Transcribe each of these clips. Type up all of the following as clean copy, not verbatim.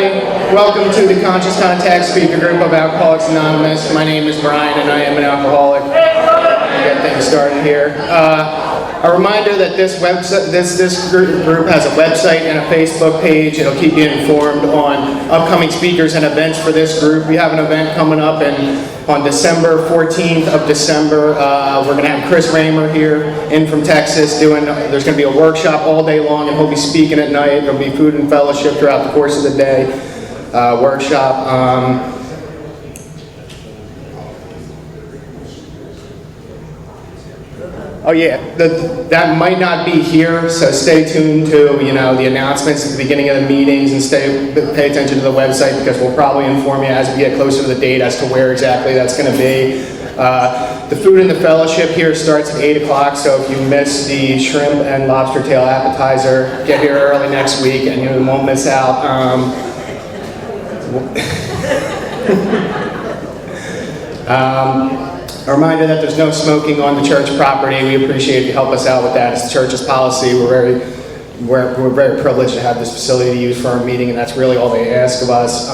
everybody. Welcome to the Conscious Contact Speaker Group of Alcoholics Anonymous. My name is Brian and I am an alcoholic. We'll get things started here. A reminder that this group has a website and a Facebook page. It'll keep you informed on upcoming speakers and events for this group. We have an event coming up on December 14th of December. We're going to have Chris Raymer here in from Texas there's going to be a workshop all day long and he'll be speaking at night. There'll be food and fellowship throughout the course of the day. Workshop. Oh yeah, that might not be here, so stay tuned to the announcements at the beginning of the meetings and pay attention to the website because we'll probably inform you as we get closer to the date as to where exactly that's going to be. The food and the fellowship here starts at 8 o'clock, so if you miss the shrimp and lobster tail appetizer, get here early next week and you won't miss out. A reminder that there's no smoking on the church property. We appreciate if you help us out with that. It's the church's policy. We're very privileged to have this facility to use for our meeting, and that's really all they ask of us.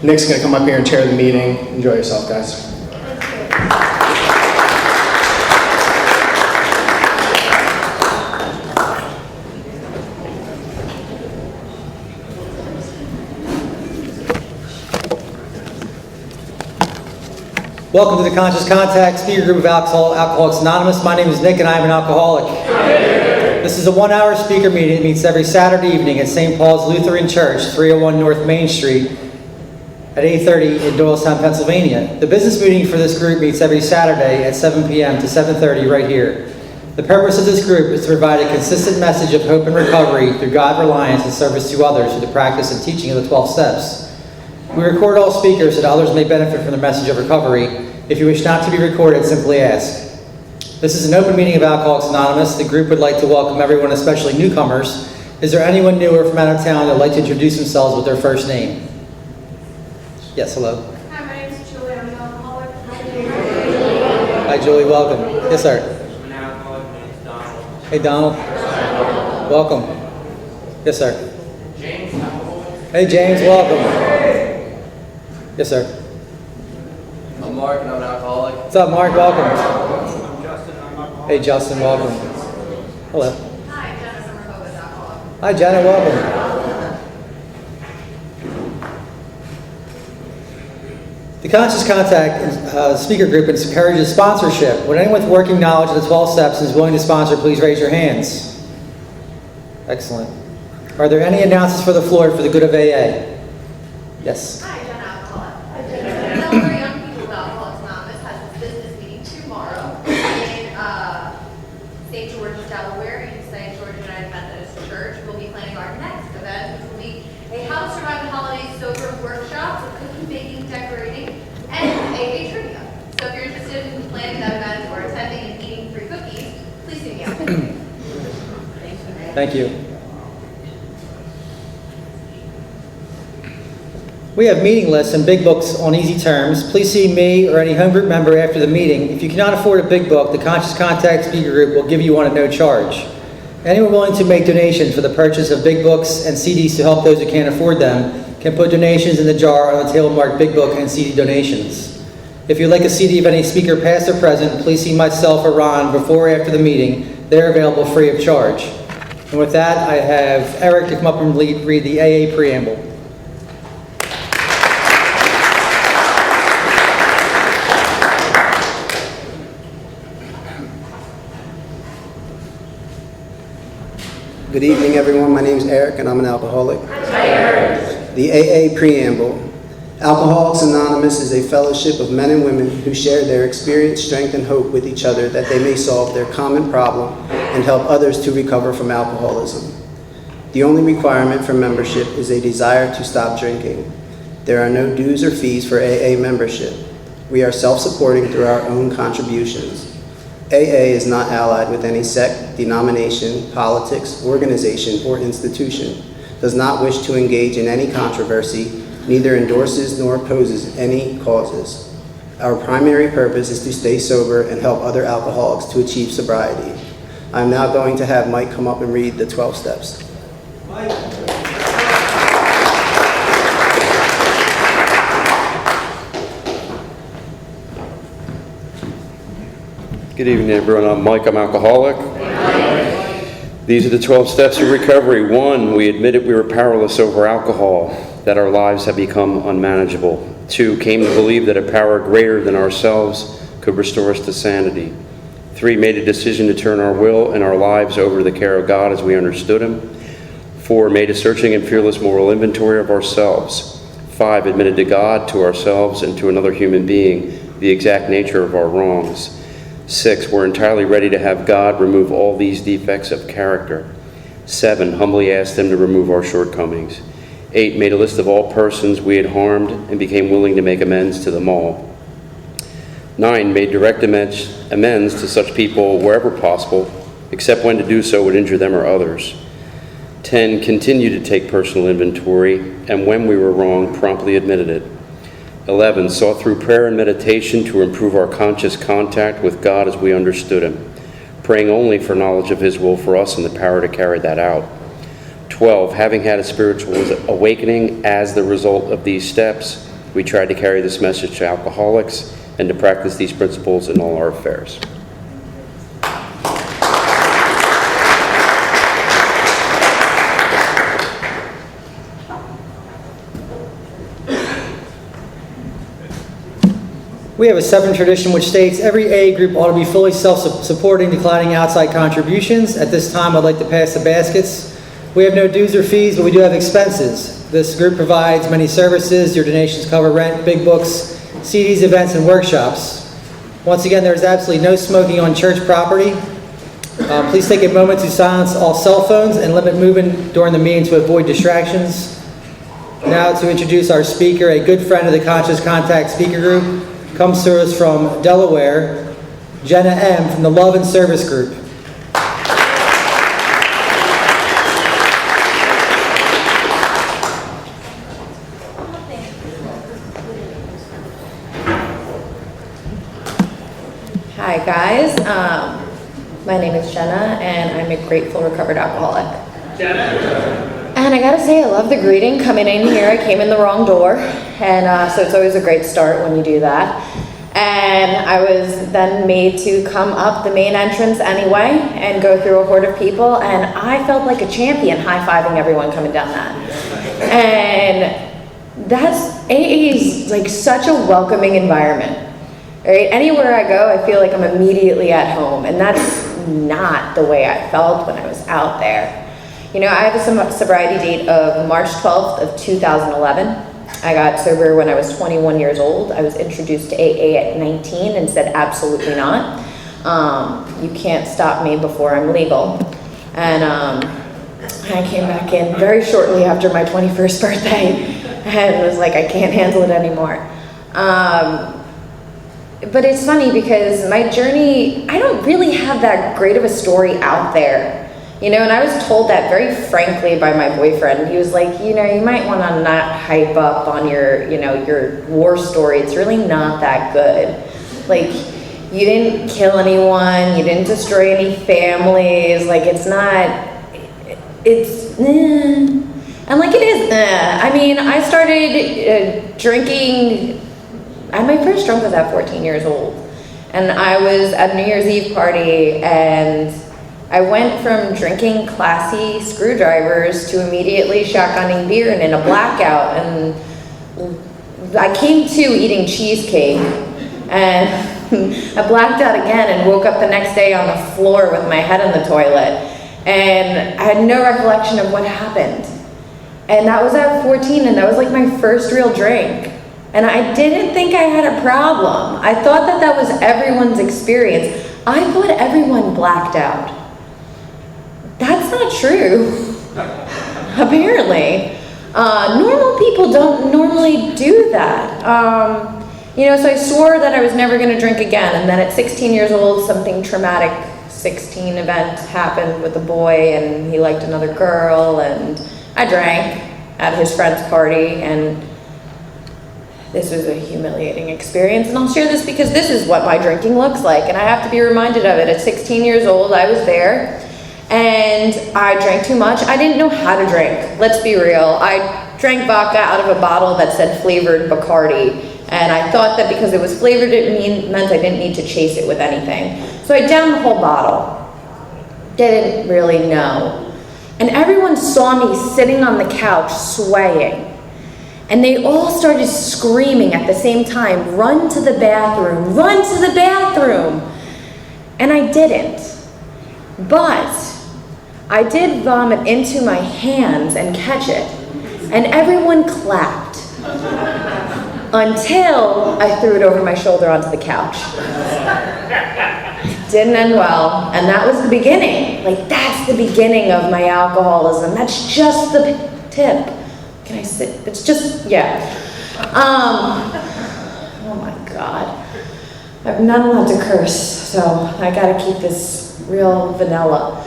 Nick's going to come up here and chair the meeting. Enjoy yourself, guys. Welcome to the Conscious Contact Speaker Group of Alcoholics Anonymous. My name is Nick and I am an alcoholic. This is a 1-hour speaker meeting that meets every Saturday evening at St. Paul's Lutheran Church, 301 North Main Street at 8:30 in Doylestown, Pennsylvania. The business meeting for this group meets every Saturday at 7 p.m. to 7:30 right here. The purpose of this group is to provide a consistent message of hope and recovery through God, reliance, and service to others through the practice and teaching of the 12 steps. We record all speakers so that others may benefit from the message of recovery. If you wish not to be recorded, simply ask. This is an open meeting of Alcoholics Anonymous. The group would like to welcome everyone, especially newcomers. Is there anyone new or from out of town that would like to introduce themselves with their first name? Yes, hello. Hi, my name is Julie. I'm an alcoholic. Hi, Julie. Welcome. Yes, sir. I'm an alcoholic. My name is Donald. Hey, Donald. Welcome. Yes, sir. James. Hey, James. Welcome. Yes, sir. I'm Mark and I'm an alcoholic. What's up, Mark? Welcome. I'm Justin. I'm an alcoholic. Hey, Justin. Welcome. Hello. Hi, Jenna from alcoholic. Hi, Jenna. Welcome. The Conscious Contact Speaker Group encourages sponsorship. When anyone with working knowledge of the 12 steps is willing to sponsor, please raise your hands. Excellent. Are there any announcements for the floor for the good of AA? Yes. Hi, Jenna, alcoholic. Deleware Young People of Alcoholics Anonymous has its business meeting tomorrow in St. George, Delaware, in St. George United Methodist Church. We'll be planning our next event, which will be a How to Survive the Holidays Sober workshop with cooking, baking, decorating, and AA trivia. So if you're interested in planning that event or attending and eating free cookies, please see me out. Thank you. We have meeting lists and big books on easy terms. Please see me or any home group member after the meeting. If you cannot afford a big book, the Conscious Contact Speaker Group will give you one at no charge. Anyone willing to make donations for the purchase of big books and CDs to help those who can't afford them can put donations in the jar on the table marked Big Book and CD Donations. If you'd like a CD of any speaker past or present, please see myself or Ron before or after the meeting. They're available free of charge. And with that, I have Eric to come up and read the AA preamble. Good evening, everyone. My name is Eric, and I'm an alcoholic. Hi, Eric. The AA Preamble. Alcoholics Anonymous is a fellowship of men and women who share their experience, strength, and hope with each other that they may solve their common problem and help others to recover from alcoholism. The only requirement for membership is a desire to stop drinking. There are no dues or fees for AA membership. We are self-supporting through our own contributions. AA is not allied with any sect, denomination, politics, organization, or institution, does not wish to engage in any controversy, neither endorses nor opposes any causes. Our primary purpose is to stay sober and help other alcoholics to achieve sobriety. I'm now going to have Mike come up and read the 12 steps. Mike. Good evening, everyone. I'm Mike. I'm alcoholic. These are the 12 steps of recovery. 1, we admitted we were powerless over alcohol, that our lives had become unmanageable. 2, came to believe that a power greater than ourselves could restore us to sanity. 3, made a decision to turn our will and our lives over to the care of God as we understood Him. 4, made a searching and fearless moral inventory of ourselves. 5, admitted to God, to ourselves, and to another human being the exact nature of our wrongs. 6, we're entirely ready to have God remove all these defects of character. 7, humbly asked Him to remove our shortcomings. 8, made a list of all persons we had harmed and became willing to make amends to them all. 9, made direct amends to such people wherever possible, except when to do so would injure them or others. 10, continued to take personal inventory, and when we were wrong, promptly admitted it. 11, sought through prayer and meditation to improve our conscious contact with God as we understood Him, praying only for knowledge of His will for us and the power to carry that out. 12, having had a spiritual awakening as the result of these steps, we tried to carry this message to alcoholics and to practice these principles in all our affairs. We have a 7 tradition which states every A group ought to be fully self-supporting, declining outside contributions. At this time, I'd like to pass the baskets. We have no dues or fees, but we do have expenses. This group provides many services. Your donations cover rent, big books, CDs, events, and workshops. Once again, there is absolutely no smoking on church property. Please take a moment to silence all cell phones and limit movement during the meeting to avoid distractions. Now to introduce our speaker, a good friend of the Conscious Contact Speaker Group, comes to us from Delaware, Jenna M. from the Love and Service Group. Hi guys, my name is Jenna and I'm a grateful recovered alcoholic. And I gotta say, I love the greeting coming in here. I came in the wrong door, and so it's always a great start when you do that. And I was then made to come up the main entrance anyway and go through a horde of people, and I felt like a champion high-fiving everyone coming down that. And AA is like such a welcoming environment, right? Anywhere I go, I feel like I'm immediately at home, and that's not the way I felt when I was out there. You know, I have a sobriety date of March 12th of 2011. I got sober when I was 21 years old. I was introduced to AA at 19 and said, absolutely not. You can't stop me before I'm legal. And I came back in very shortly after my 21st birthday and was like, I can't handle it anymore. But it's funny because my journey, I don't really have that great of a story out there. You know, and I was told that very frankly by my boyfriend. He was like, you know, you might want to not hype up on your, you know, your war story. It's really not that good. Like, you didn't kill anyone. You didn't destroy any families. Like, it's not, it's, and like it is, I mean, I started drinking, my first drunk was at 14 years old. And I was at a New Year's Eve party, and I went from drinking classy screwdrivers to immediately shotgunning beer and in a blackout. And I came to eating cheesecake, and I blacked out again and woke up the next day on the floor with my head in the toilet. And I had no recollection of what happened. And that was at 14, and that was like my first real drink. And I didn't think I had a problem. I thought that that was everyone's experience. I thought everyone blacked out. That's not true, apparently. Normal people don't normally do that. You know, so I swore that I was never gonna drink again, and then at 16 years old, something traumatic 16 event happened with a boy, and he liked another girl, and I drank at his friend's party, and this was a humiliating experience. And I'll share this because this is what my drinking looks like, and I have to be reminded of it. At 16 years old, I was there, and I drank too much. I didn't know how to drink, let's be real. I drank vodka out of a bottle that said flavored Bacardi, And I thought that because it was flavored, meant I didn't need to chase it with anything. So I downed the whole bottle. Didn't really know. And everyone saw me sitting on the couch swaying. And they all started screaming at the same time, "Run to the bathroom, run to the bathroom." And I didn't. But I did vomit into my hands and catch it. And everyone clapped. Until I threw it over my shoulder onto the couch. Didn't end well, and that was the beginning. Like, that's the beginning of my alcoholism. That's just the tip. Can I sit? It's just, yeah. Oh my God. I'm not allowed to curse, so I gotta keep this real vanilla.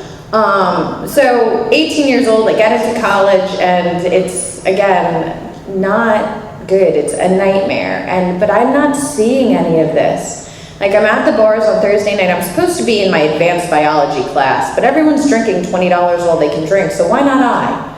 So 18 years old, I get into college, and it's, again, not good. It's a nightmare. But I'm not seeing any of this. Like, I'm at the bars on Thursday night. I'm supposed to be in my advanced biology class, but everyone's drinking $20 all they can drink, so why not I?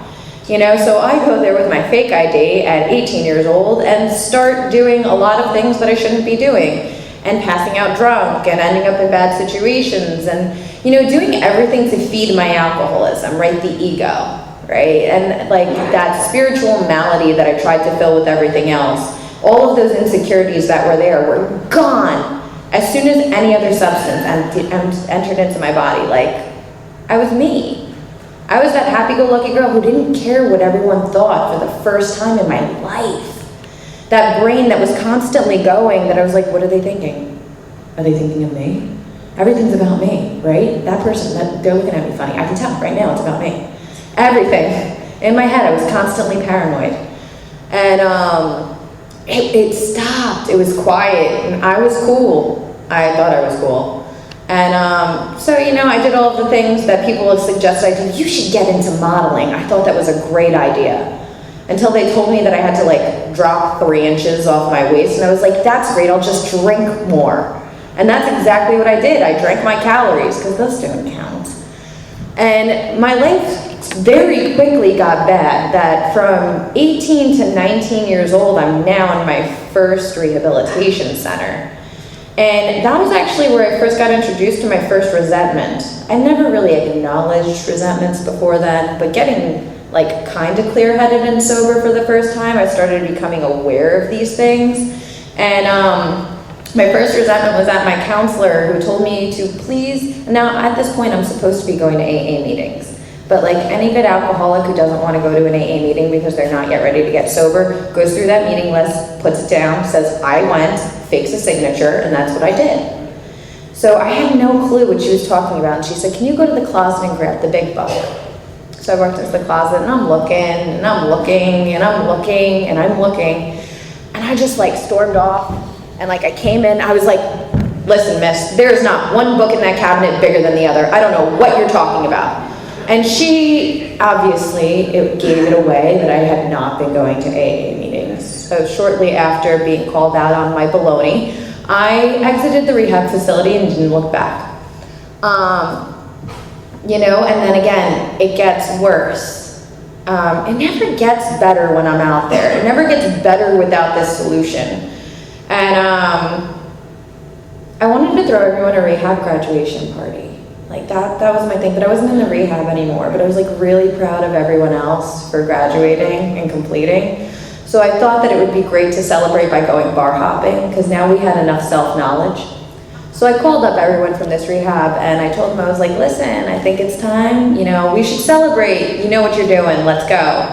You know, so I go there with my fake ID at 18 years old and start doing a lot of things that I shouldn't be doing, and passing out drunk and ending up in bad situations, and, you know, doing everything to feed my alcoholism, right? The ego, right? And like that spiritual malady that I tried to fill with everything else, all of those insecurities that were there were gone as soon as any other substance entered into my body. Like, I was me. I was that happy-go-lucky girl who didn't care what everyone thought for the first time in my life. That brain that was constantly going, that I was like, what are they thinking? Are they thinking of me? Everything's about me, right? That person, they're looking at me funny. I can tell right now it's about me. Everything. In my head, I was constantly paranoid. And it stopped. It was quiet, and I was cool. I thought I was cool. And so, you know, I did all of the things that people have suggested I do. You should get into modeling. I thought that was a great idea. Until they told me that I had to, like, drop 3 inches off my waist. And I was like, that's great, I'll just drink more. And that's exactly what I did. I drank my calories, because those don't count. And my life very quickly got bad, that from 18 to 19 years old, I'm now in my first rehabilitation center. And that was actually where I first got introduced to my first resentment. I never really acknowledged resentments before then, but getting like kind of clear-headed and sober for the first time, I started becoming aware of these things. And my first resentment was at my counselor, who told me to please, now at this point I'm supposed to be going to AA meetings, but like any good alcoholic who doesn't want to go to an AA meeting because they're not yet ready to get sober, goes through that meeting list, puts it down, says I went, fakes a signature, and that's what I did. So I had no clue what she was talking about, and she said, can you go to the closet and grab the big bottle? So I walked into the closet, and I'm looking, and I'm looking, and I'm looking, and I'm looking, and I just like stormed off, and like I came in, I was like, listen, miss, there's not one book in that cabinet bigger than the other. I don't know what you're talking about. And she, obviously, it gave it away that I had not been going to AA meetings. So shortly after being called out on my baloney, I exited the rehab facility and didn't look back. You know, and then again, it gets worse. It never gets better when I'm out there. It never gets better without this solution. And I wanted to throw everyone a rehab graduation party. Like that was my thing, but I wasn't in the rehab anymore, but I was like really proud of everyone else for graduating and completing. So I thought that it would be great to celebrate by going bar hopping, because now we had enough self-knowledge. So I called up everyone from this rehab and I told them, I was like, listen, I think it's time, you know, we should celebrate. You know what you're doing, let's go.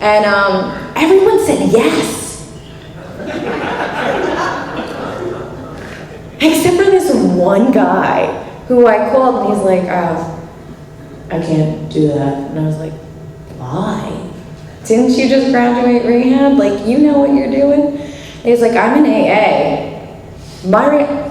And everyone said yes. Except for this one guy who I called, and he's like, I can't do that. And I was like, why? Didn't you just graduate rehab? Like, you know what you're doing? And he's like, I'm in AA.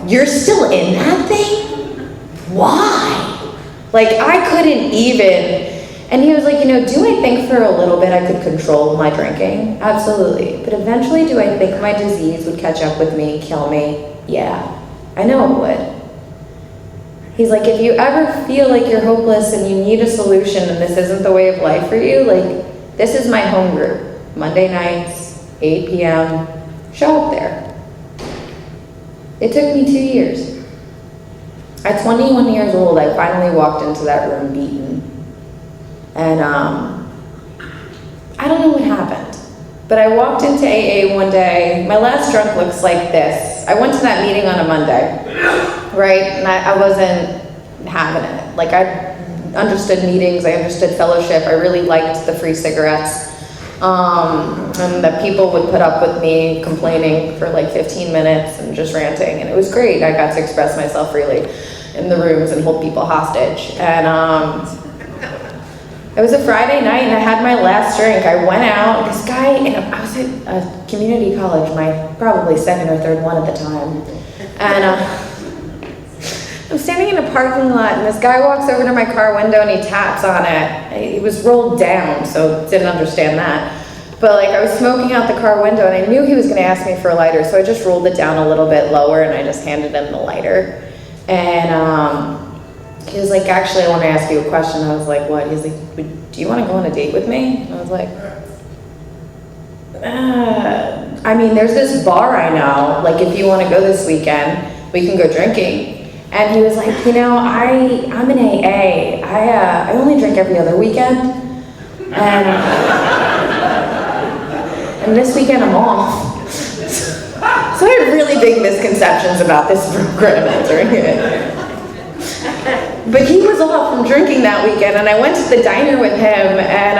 You're still in that thing? Why? Like, I couldn't even. And he was like, you know, do I think for a little bit I could control my drinking? Absolutely. But eventually, do I think my disease would catch up with me, kill me? Yeah, I know it would. He's like, if you ever feel like you're hopeless and you need a solution and this isn't the way of life for you, like, this is my home group. Monday nights, 8 p.m., show up there. It took me 2 years. At 21 years old, I finally walked into that room beaten. And I don't know what happened, but I walked into AA one day. My last drunk looks like this. I went to that meeting on a Monday, right? And I wasn't having it. Like, I understood meetings, I understood fellowship, I really liked the free cigarettes. And that people would put up with me complaining for like 15 minutes and just ranting, and it was great. I got to express myself freely in the rooms and hold people hostage. And it was a Friday night and I had my last drink. I went out, this guy, and I was at a community college, my probably second or third one at the time. And I'm standing in a parking lot and this guy walks over to my car window and he taps on it. It was rolled down, so didn't understand that. But like, I was smoking out the car window and I knew he was gonna ask me for a lighter, so I just rolled it down a little bit lower and I just handed him the lighter. And he was like, actually, I want to ask you a question. I was like, what? He's like, do you want to go on a date with me? And I was like, I mean, there's this bar I know, like if you want to go this weekend, we can go drinking. And he was like, you know, I'm in AA. I only drink every other weekend. And this weekend I'm off. So I had really big misconceptions about this program entering it. But he was off from drinking that weekend, and I went to the diner with him, and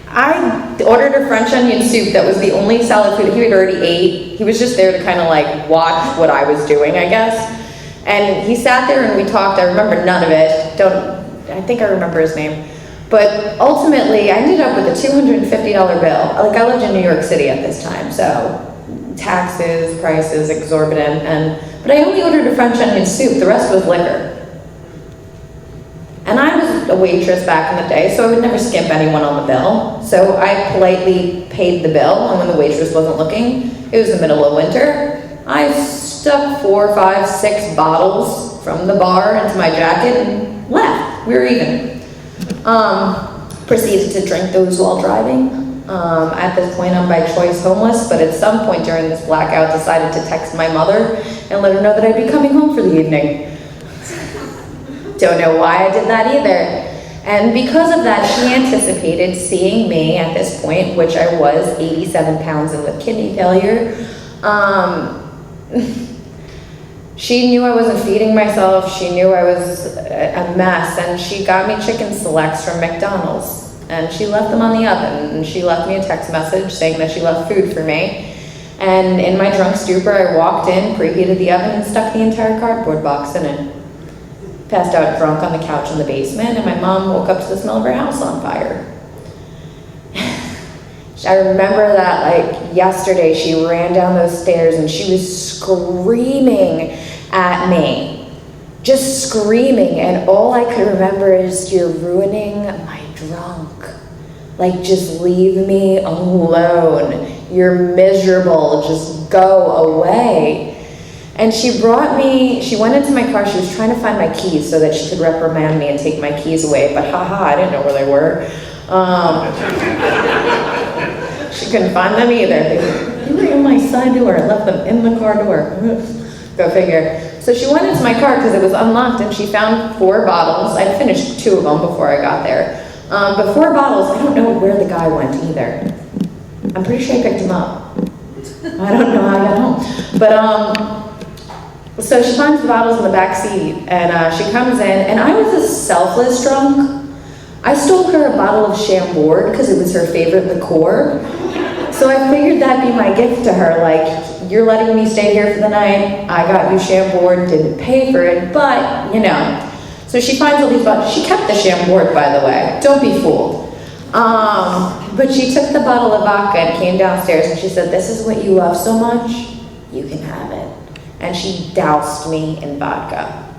I ordered a French onion soup that was the only solid food he had already ate. He was just there to kind of like watch what I was doing, I guess. And he sat there and we talked. I remember none of it. I think I remember his name. But ultimately, I ended up with a $250 bill. Like, I lived in New York City at this time, so taxes, prices, exorbitant, but I only ordered a French onion soup. The rest was liquor. And I was a waitress back in the day, so I would never skimp anyone on the bill. So I politely paid the bill, and when the waitress wasn't looking, it was the middle of winter, I stuck 4, 5, 6 bottles from the bar into my jacket and left. We were even. Proceeded to drink those while driving. At this point, I'm by choice homeless, but at some point during this blackout, decided to text my mother and let her know that I'd be coming home for the evening. Don't know why I did that either. And because of that, she anticipated seeing me at this point, which I was 87 pounds and with kidney failure. She knew I wasn't feeding myself. She knew I was a mess, and she got me chicken selects from McDonald's. And she left them on the oven, and she left me a text message saying that she left food for me. And in my drunk stupor, I walked in, preheated the oven, and stuck the entire cardboard box in it. Passed out drunk on the couch in the basement, and my mom woke up to the smell of her house on fire. I remember that like yesterday, she ran down those stairs and she was screaming at me. Just screaming, and all I could remember is, you're ruining my drunk. Like, just leave me alone. You're miserable, just go away. And she went into my car, she was trying to find my keys so that she could reprimand me and take my keys away, but haha, I didn't know where they were. She couldn't find them either. They were in my side door, I left them in the car door. Go figure. So she went into my car because it was unlocked, and she found 4 bottles. I'd finished 2 of them before I got there. But 4 bottles, I don't know where the guy went either. I'm pretty sure I picked him up. I don't know how I got home. But, so she finds the bottles in the back seat, and she comes in, and I was a selfless drunk. I stole her a bottle of Chambord because it was her favorite liqueur. So I figured that'd be my gift to her, like, you're letting me stay here for the night, I got you Chambord, didn't pay for it, but, you know. So she finds all these bottles. She kept the Chambord, by the way, don't be fooled. But she took the bottle of vodka and came downstairs and she said, this is what you love so much, you can have it. And she doused me in vodka.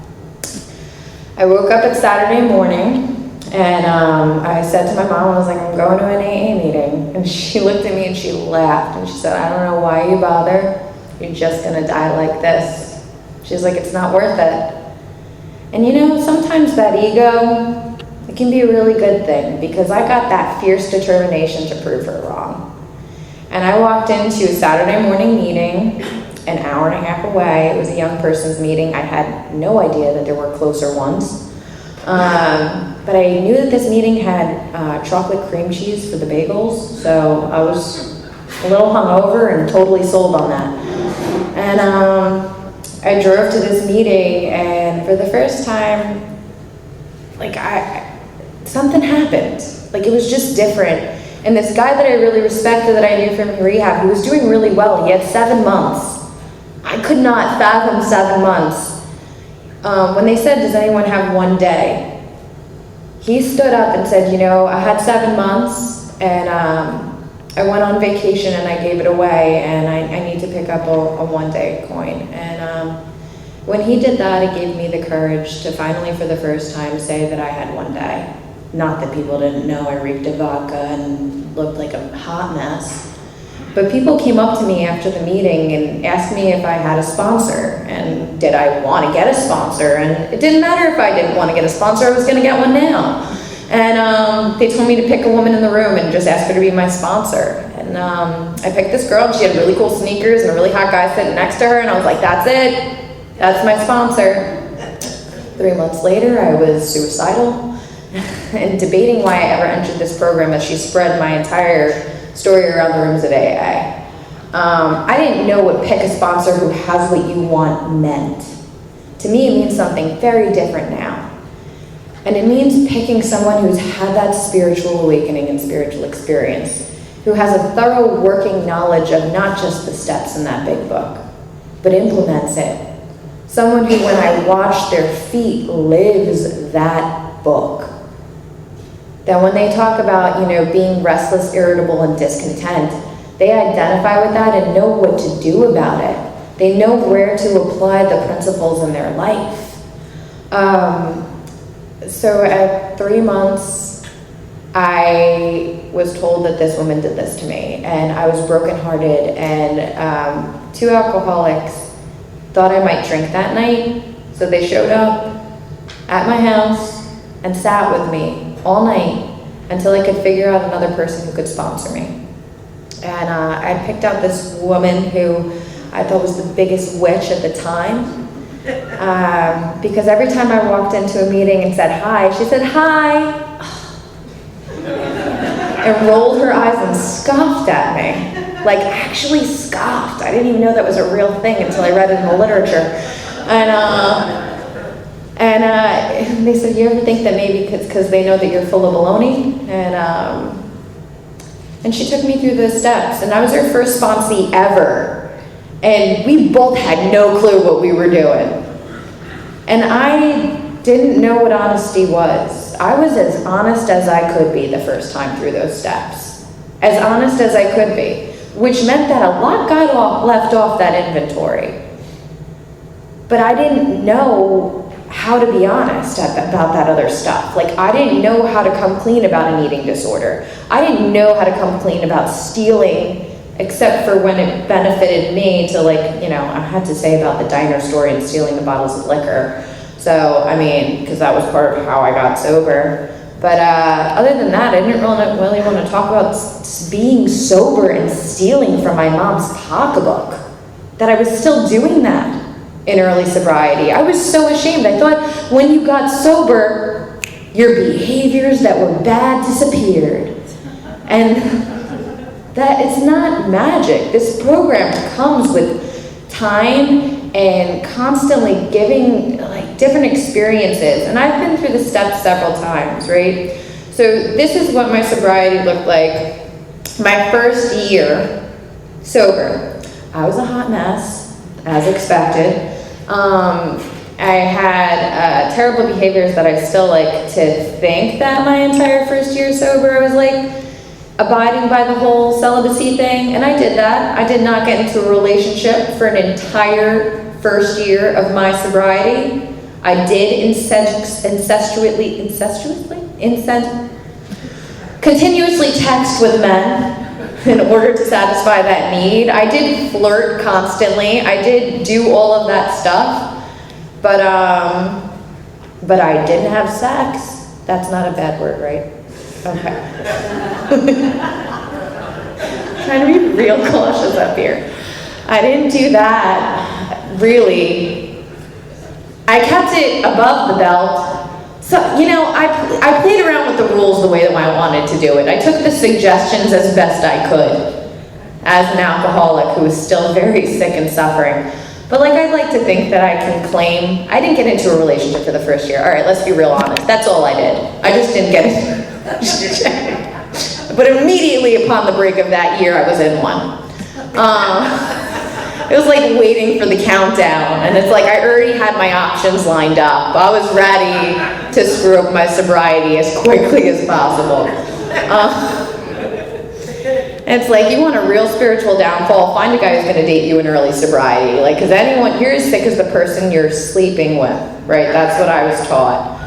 I woke up at Saturday morning, and I said to my mom, I was like, I'm going to an AA meeting. And she looked at me and she laughed and she said, I don't know why you bother. You're just gonna die like this. She's like, it's not worth it. And you know, sometimes that ego, it can be a really good thing, because I got that fierce determination to prove her wrong. And I walked into a Saturday morning meeting, an hour and a half away. It was a young person's meeting. I had no idea that there were closer ones. But I knew that this meeting had chocolate cream cheese for the bagels, so I was a little hungover and totally sold on that. And I drove to this meeting, and for the first time, like something happened. Like it was just different. And this guy that I really respected, that I knew from rehab, he was doing really well. He had 7 months. I could not fathom 7 months. When they said, does anyone have 1 day? He stood up and said, you know, I had 7 months, and I went on vacation and I gave it away, and I need to pick up a 1 day coin. And when he did that, it gave me the courage to finally, for the first time, say that I had 1 day. Not that people didn't know I reeked of vodka and looked like a hot mess. But people came up to me after the meeting and asked me if I had a sponsor, and did I want to get a sponsor? And it didn't matter if I didn't want to get a sponsor, I was going to get one now. And they told me to pick a woman in the room and just ask her to be my sponsor. And I picked this girl, and she had really cool sneakers and a really hot guy sitting next to her, and I was like, that's it, that's my sponsor. 3 months later, I was suicidal and debating why I ever entered this program, as she spread my entire story around the rooms of AA. I didn't know what pick a sponsor who has what you want meant. To me, it means something very different now. And it means picking someone who's had that spiritual awakening and spiritual experience, who has a thorough working knowledge of not just the steps in that big book, but implements it. Someone who, when I wash their feet, lives that book. That when they talk about, you know, being restless, irritable, and discontent, they identify with that and know what to do about it. They know where to apply the principles in their life. So at 3 months, I was told that this woman did this to me, and I was brokenhearted, and 2 alcoholics thought I might drink that night, so they showed up at my house and sat with me all night until I could figure out another person who could sponsor me. And I picked out this woman who I thought was the biggest witch at the time, because every time I walked into a meeting and said hi, she said hi, and rolled her eyes and scoffed at me. Like actually scoffed. I didn't even know that was a real thing until I read it in the literature. And they said, you ever think that maybe because they know that you're full of baloney? And she took me through those steps, and I was her first sponsee ever. And we both had no clue what we were doing. And I didn't know what honesty was. I was as honest as I could be the first time through those steps. As honest as I could be, which meant that a lot got left off that inventory. But I didn't know how to be honest about that other stuff. Like, I didn't know how to come clean about an eating disorder. I didn't know how to come clean about stealing, except for when it benefited me to, like, you know, I had to say about the diner story and stealing the bottles of liquor. So, I mean, because that was part of how I got sober. But other than that, I didn't really want to talk about being sober and stealing from my mom's pocketbook. That I was still doing that in early sobriety. I was so ashamed. I thought when you got sober, your behaviors that were bad disappeared. And that it's not magic. This program comes with time and constantly giving like different experiences. And I've been through the steps several times, right? So this is what my sobriety looked like. My first year sober, I was a hot mess, as expected. I had terrible behaviors that I still like to think that my entire first year sober, I was like abiding by the whole celibacy thing, and I did that. I did not get into a relationship for an entire first year of my sobriety. I did continuously text with men in order to satisfy that need. I did flirt constantly. I did do all of that stuff, but I didn't have sex. That's not a bad word, right? Okay. Trying to be real cautious up here. I didn't do that, really. I kept it above the belt. So, I played around with the rules the way that I wanted to do it. I took the suggestions as best I could as an alcoholic who was still very sick and suffering. But I'd like to think that I can claim, I didn't get into a relationship for the first year. All right, let's be real honest. That's all I did. I just didn't get into a relationship. But immediately upon the break of that year, I was in one. It was like waiting for the countdown, and it's like I already had my options lined up. I was ready to screw up my sobriety as quickly as possible. It's like, you want a real spiritual downfall, find a guy who's going to date you in early sobriety. Because you're as sick as the person you're sleeping with, right? That's what I was taught.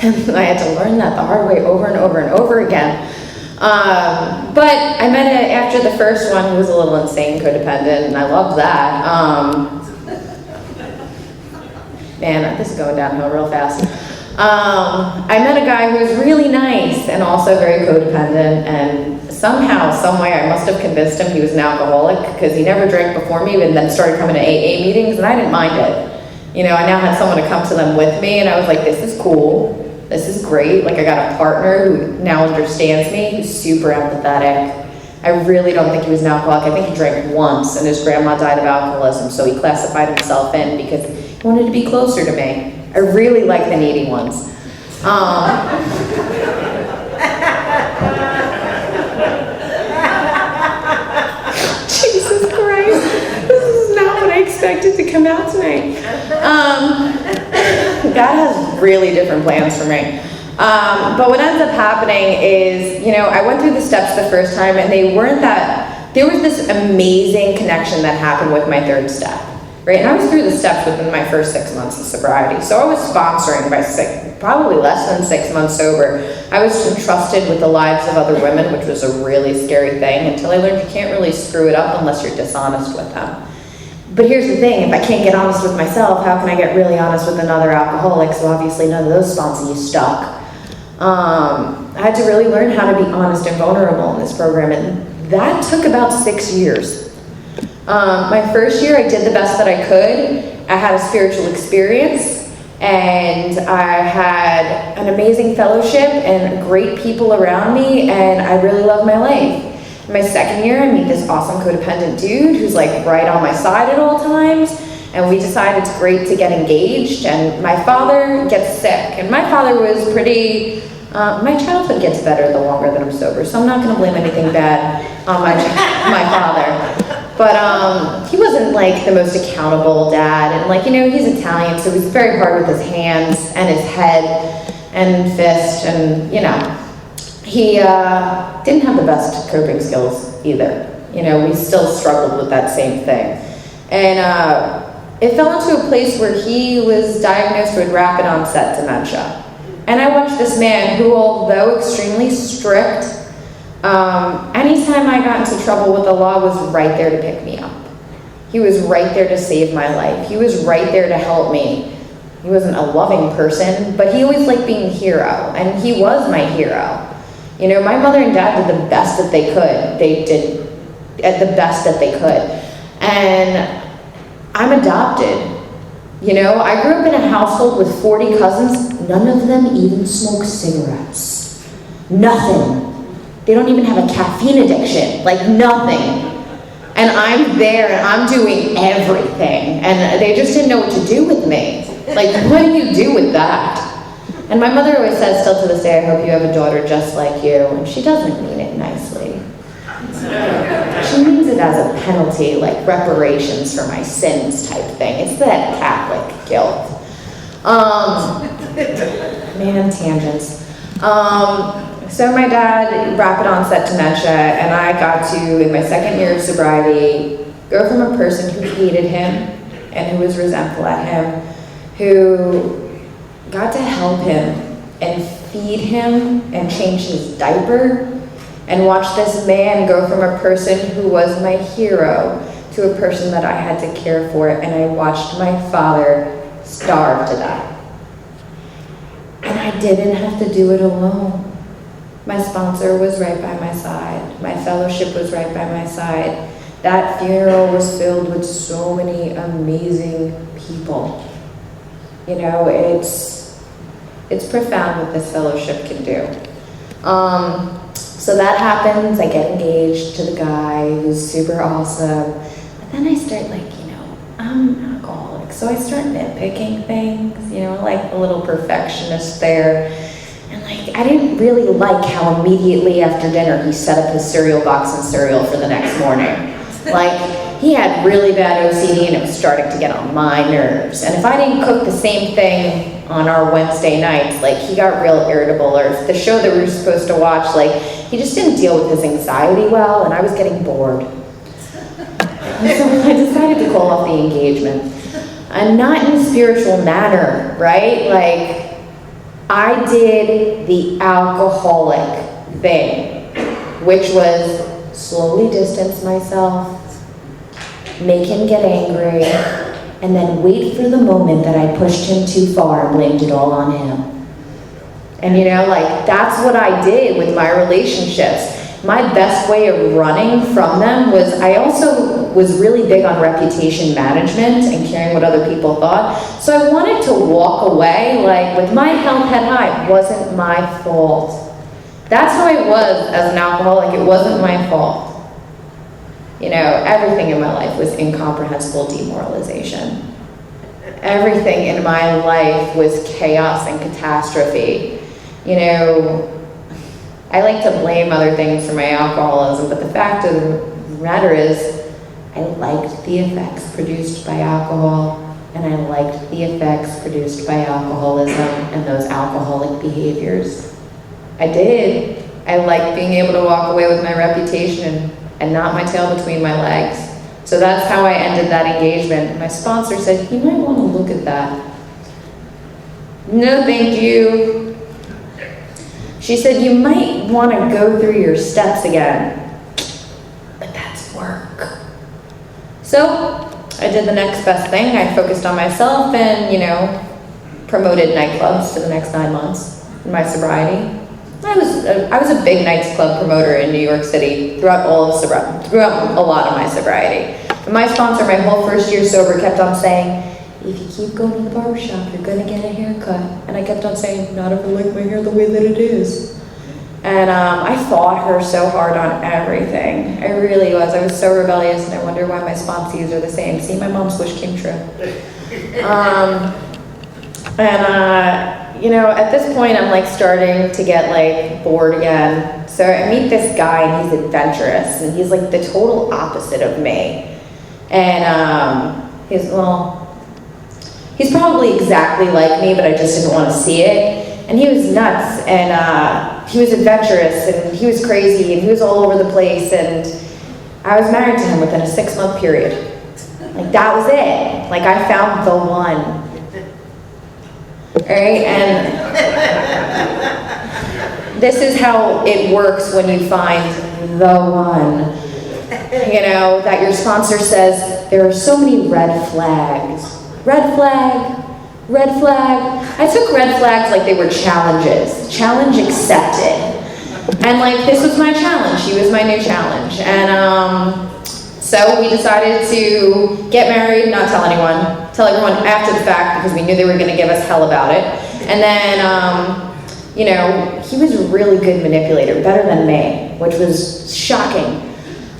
And I had to learn that the hard way over and over and over again. But I met after the first one who was a little insane codependent, and I loved that. Man, this is going downhill real fast. I met a guy who was really nice and also very codependent, and somehow, some way, I must have convinced him he was an alcoholic because he never drank before me and then started coming to AA meetings, and I didn't mind it. I now had someone to come to them with me, and I was like, this is cool. This is great. I got a partner who now understands me, who's super empathetic. I really don't think he was an alcoholic. I think he drank once, and his grandma died of alcoholism, so he classified himself in because he wanted to be closer to me. I really like the needy ones. Jesus Christ, this is not what I expected to come out tonight. God has really different plans for me. But what ends up happening is, I went through the steps the first time, and there was this amazing connection that happened with my third step, right? And I was through the steps within my first 6 months of sobriety. So I was sponsoring probably less than 6 months sober. I was entrusted with the lives of other women, which was a really scary thing, until I learned you can't really screw it up unless you're dishonest with them. But here's the thing, if I can't get honest with myself, how can I get really honest with another alcoholic? So obviously none of those sponsor you stuck. I had to really learn how to be honest and vulnerable in this program, and that took about 6 years. My first year, I did the best that I could. I had a spiritual experience, and I had an amazing fellowship and great people around me, and I really loved my life. In my second year, I meet this awesome codependent dude who's right on my side at all times, and we decided it's great to get engaged, and my father gets sick, and my father was pretty, my childhood gets better the longer that I'm sober, so I'm not going to blame anything bad on my father. But he wasn't the most accountable dad, and he's Italian, so he's very hard with his hands and his head and fist, and he didn't have the best coping skills either. We still struggled with that same thing. And it fell into a place where he was diagnosed with rapid onset dementia. And I watched this man who, although extremely strict, anytime I got into trouble with the law, was right there to pick me up. He was right there to save my life. He was right there to help me. He wasn't a loving person, but he always liked being a hero, and he was my hero. My mother and dad did the best that they could. They did the best that they could. And I'm adopted. I grew up in a household with 40 cousins. None of them even smoke cigarettes. Nothing. They don't even have a caffeine addiction. Nothing. And I'm there, and I'm doing everything. And they just didn't know what to do with me. What do you do with that? And my mother always says, still to this day, I hope you have a daughter just like you. And she doesn't mean it nicely. She means it as a penalty, reparations for my sins type thing. It's that Catholic guilt. Man, tangents. So my dad, rapid onset dementia, and I got to, in my second year of sobriety, go from a person who hated him and who was resentful at him, who got to help him and feed him and change his diaper, and watch this man go from a person who was my hero to a person that I had to care for, and I watched my father starve to death. And I didn't have to do it alone. My sponsor was right by my side. My fellowship was right by my side. that funeral was filled with so many amazing people. You know, it's profound what this fellowship can do. So that happens, I get engaged to the guy who's super awesome, but then I start like, you know, I'm an alcoholic, so I start nitpicking things, you know, like a little perfectionist there. And like, I didn't really like how immediately after dinner he set up his cereal box and cereal for the next morning. Like, he had really bad OCD and it was starting to get on my nerves. And if I didn't cook the same thing on our Wednesday nights, like he got real irritable, or if the show that we were supposed to watch, like he just didn't deal with his anxiety well, and I was getting bored. And so I decided to call off the engagement. And not in a spiritual manner, right? Like, I did the alcoholic thing, which was slowly distance myself, make him get angry, and then wait for the moment that I pushed him too far and blamed it all on him. And you know, like, that's what I did with my relationships. My best way of running from them was, I also was really big on reputation management and caring what other people thought. So I wanted to walk away, like, with my health head high. It wasn't my fault. That's how I was as an alcoholic. It wasn't my fault. You know, everything in my life was incomprehensible demoralization. Everything in my life was chaos and catastrophe. You know, I like to blame other things for my alcoholism, but the fact of the matter is, I liked the effects produced by alcohol, and I liked the effects produced by alcoholism and those alcoholic behaviors. I did. I liked being able to walk away with my reputation and not my tail between my legs. So that's how I ended that engagement. My sponsor said, you might want to look at that. No, thank you. She said, you might want to go through your steps again, but that's work. So I did the next best thing. I focused on myself and, you know, promoted nightclubs for the next 9 months in my sobriety. I was a big nights club promoter in New York City throughout a lot of my sobriety. And my sponsor, my whole first year sober, kept on saying, if you keep going to the barbershop, you're gonna get a haircut. And I kept on saying, not if I like my hair the way that it is. And I fought her so hard on everything. I really was. I was so rebellious, and I wonder why my sponsees are the same. See, my mom's wish came true. You know, at this point, I'm like starting to get like bored again. So I meet this guy, and he's adventurous, and he's like the total opposite of me. And he's probably exactly like me, but I just didn't want to see it. And he was nuts, and he was adventurous, and he was crazy, and he was all over the place. And I was married to him within a 6-month period. Like, that was it. Like, I found the one. Right? And this is how it works when you find the one. You know, that your sponsor says, there are so many red flags. Red flag, red flag. I took red flags like they were challenges. Challenge accepted. And like, this was my challenge. She was my new challenge. And so we decided to get married, not tell anyone, tell everyone after the fact, because we knew they were going to give us hell about it. And then, you know, he was a really good manipulator, better than me, which was shocking.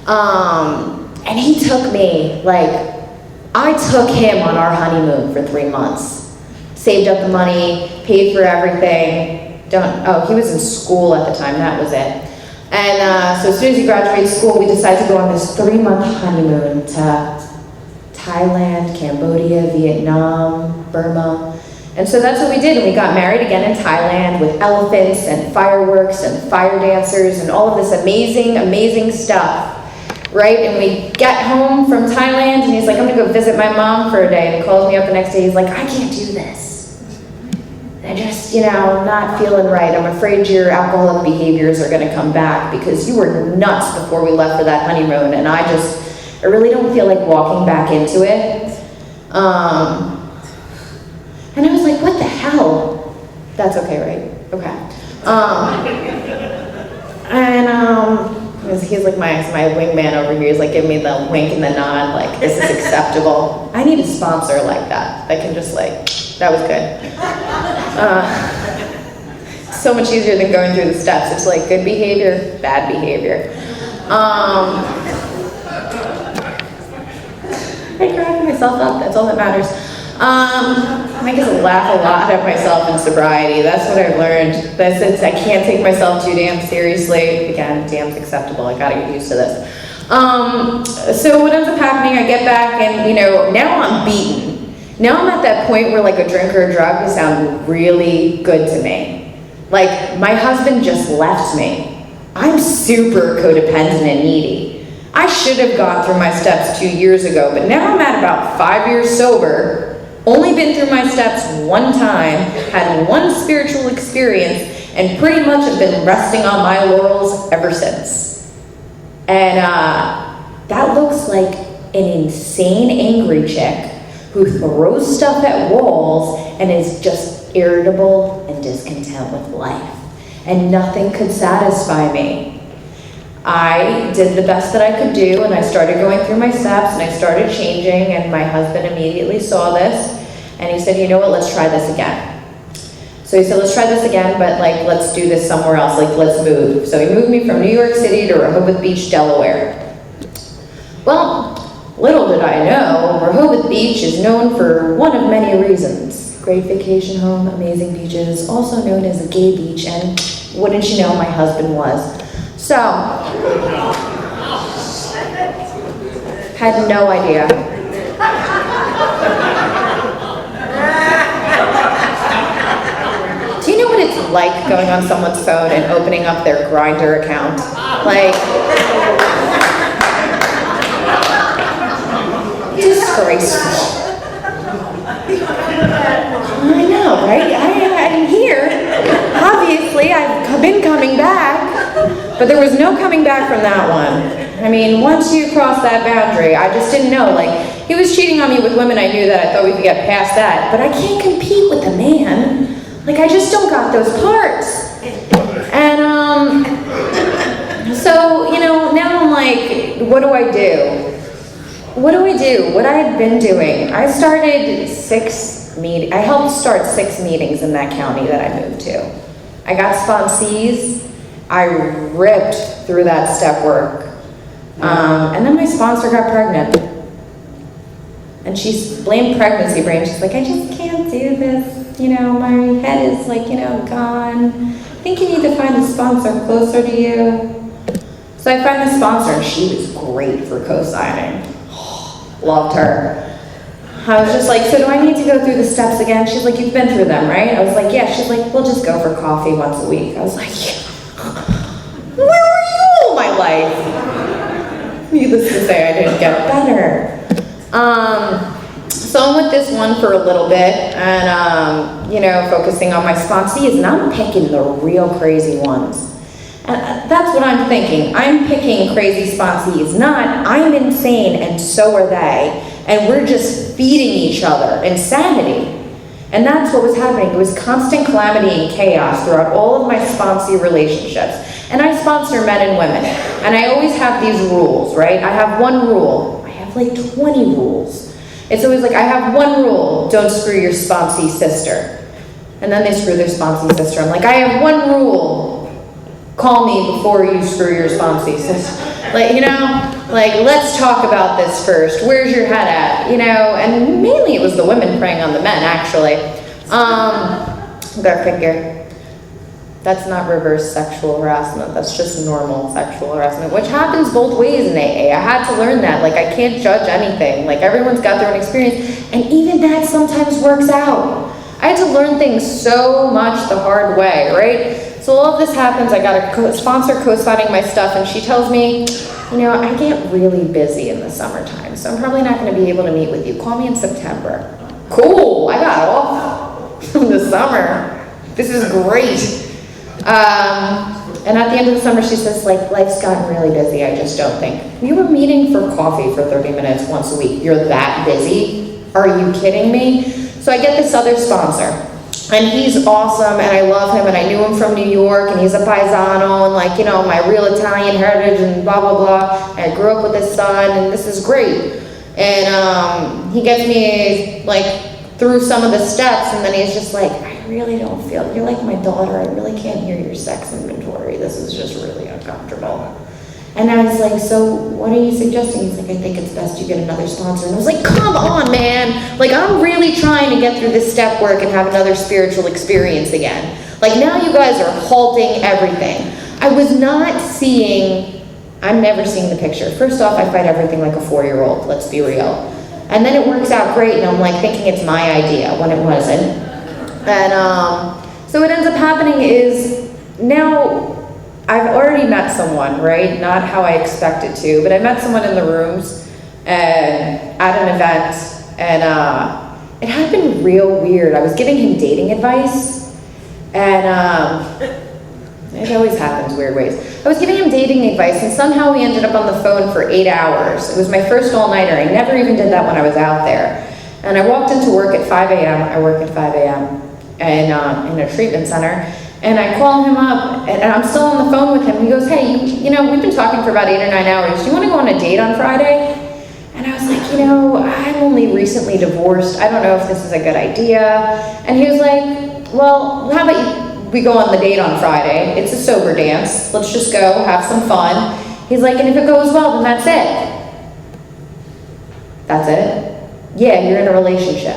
And he took me, like, I took him on our honeymoon for 3 months. Saved up the money, paid for everything. He was in school at the time, that was it. And so as soon as he graduated school, we decided to go on this 3-month honeymoon to Thailand, Cambodia, Vietnam, Burma. And so that's what we did, and we got married again in Thailand with elephants and fireworks and fire dancers and all of this amazing, amazing stuff, right? And we get home from Thailand, and he's like, I'm gonna go visit my mom for a day, and he calls me up the next day, he's like, I can't do this. I just, you know, not feeling right. I'm afraid your alcoholic behaviors are gonna come back because you were nuts before we left for that honeymoon, and I really don't feel like walking back into it. And I was like, what the hell? That's okay, right? Okay. He's like my wingman over here. He's like giving me the wink and the nod, like this is acceptable. I need a sponsor like that. That can just like, that was good. So much easier than going through the steps. It's like good behavior, bad behavior. I crack myself up, that's all that matters. I just laugh a lot at myself in sobriety. That's what I've learned. I can't take myself too damn seriously. Again, damn's acceptable. I gotta get used to this. So what ends up happening, I get back and, now I'm beaten. Now I'm at that point where like a drink or a drug would sound really good to me. Like, my husband just left me. I'm super codependent and needy. I should have gone through my steps 2 years ago, but now I'm at about 5 years sober, only been through my steps one time, had one spiritual experience, and pretty much have been resting on my laurels ever since. And that looks like an insane angry chick who throws stuff at walls and is just irritable and discontent with life. And nothing could satisfy me. I did the best that I could do, and I started going through my steps, and I started changing, and my husband immediately saw this, and he said, you know what, let's try this again. So he said, let's try this again, but like, let's do this somewhere else, like, let's move. So he moved me from New York City to Rehoboth Beach, Delaware. Well, little did I know, Rehoboth Beach is known for one of many reasons. Great vacation home, amazing beaches, also known as a gay beach, and wouldn't you know, my husband was. So, had no idea. Do you know what it's like going on someone's phone and opening up their Grindr account? Like, disgraceful. I know, right? I'm here. Obviously, I've been coming back. But there was no coming back from that one. I mean, once you cross that boundary, I just didn't know. Like, he was cheating on me with women I knew that I thought we could get past that. But I can't compete with a man. Like, I just don't got those parts. And, so, now I'm like, what do I do? What do I do? What I had been doing. I started I helped start 6 meetings in that county that I moved to. I got sponsees. I ripped through that step work. And then my sponsor got pregnant. And she blamed pregnancy brain. She's like, I just can't do this. My head is like, gone. I think you need to find a sponsor closer to you. So I found a sponsor, and she was great for co-signing. Loved her. I was just like, so do I need to go through the steps again? She's like, you've been through them, right? I was like, yeah. She's like, we'll just go for coffee once a week. I was like, yeah. Where were you all my life? Needless to say, I didn't get better. So I'm with this one for a little bit, and focusing on my sponsees, and I'm picking the real crazy ones. And that's what I'm thinking. I'm picking crazy sponsees, not I'm insane and so are they, and we're just feeding each other insanity. And that's what was happening. It was constant calamity and chaos throughout all of my sponsee relationships. And I sponsor men and women. And I always have these rules, right? I have one rule. I have like 20 rules. It's always like, I have one rule. Don't screw your sponsee sister. And then they screw their sponsee sister. I'm like, I have one rule. Call me before you screw your sponsee sister. Let's talk about this first. Where's your head at? And mainly it was the women preying on the men, actually. Go figure. That's not reverse sexual harassment. That's just normal sexual harassment, which happens both ways in AA. I had to learn that. Like, I can't judge anything. Like, everyone's got their own experience, and even that sometimes works out. I had to learn things so much the hard way, right? So all of this happens. I got a sponsor co-signing my stuff, and she tells me, I get really busy in the summertime, so I'm probably not going to be able to meet with you. Call me in September. Cool, I got off from the summer. This is great. And at the end of the summer, she says, life's gotten really busy, I just don't think. We were meeting for coffee for 30 minutes once a week. You're that busy? Are you kidding me? So I get this other sponsor. And he's awesome, and I love him, and I knew him from New York, and he's a paisano, and like, you know, my real Italian heritage, and blah, blah, blah. And I grew up with his son, and this is great. And he gets me, like, through some of the steps, and then he's just like, I really don't feel, you're like my daughter, I really can't hear your sex inventory. This is just really uncomfortable. And I was like, so what are you suggesting? He's like, I think it's best you get another sponsor. And I was like, come on, man. Like, I'm really trying to get through this step work and have another spiritual experience again. Like, now you guys are halting everything. I was not seeing, I'm never seeing the picture. First off, I fight everything like a 4-year-old, let's be real. And then it works out great, and I'm like thinking it's my idea when it wasn't. And so what ends up happening is now, I've already met someone, right? Not how I expected to, but I met someone in the rooms and at an event, and it happened real weird. I was giving him dating advice, and it always happens weird ways. I was giving him dating advice, and somehow we ended up on the phone for 8 hours. It was my first all-nighter. I never even did that when I was out there. And I walked into work at 5 a.m. I work at 5 a.m. and in a treatment center. And I call him up, and I'm still on the phone with him. He goes, hey, you know, we've been talking for about 8 or 9 hours. Do you want to go on a date on Friday? And I was like, you know, I'm only recently divorced. I don't know if this is a good idea. And he was like, well, how about we go on the date on Friday? It's a sober dance. Let's just go, have some fun. He's like, and if it goes well, then that's it. That's it? Yeah, you're in a relationship.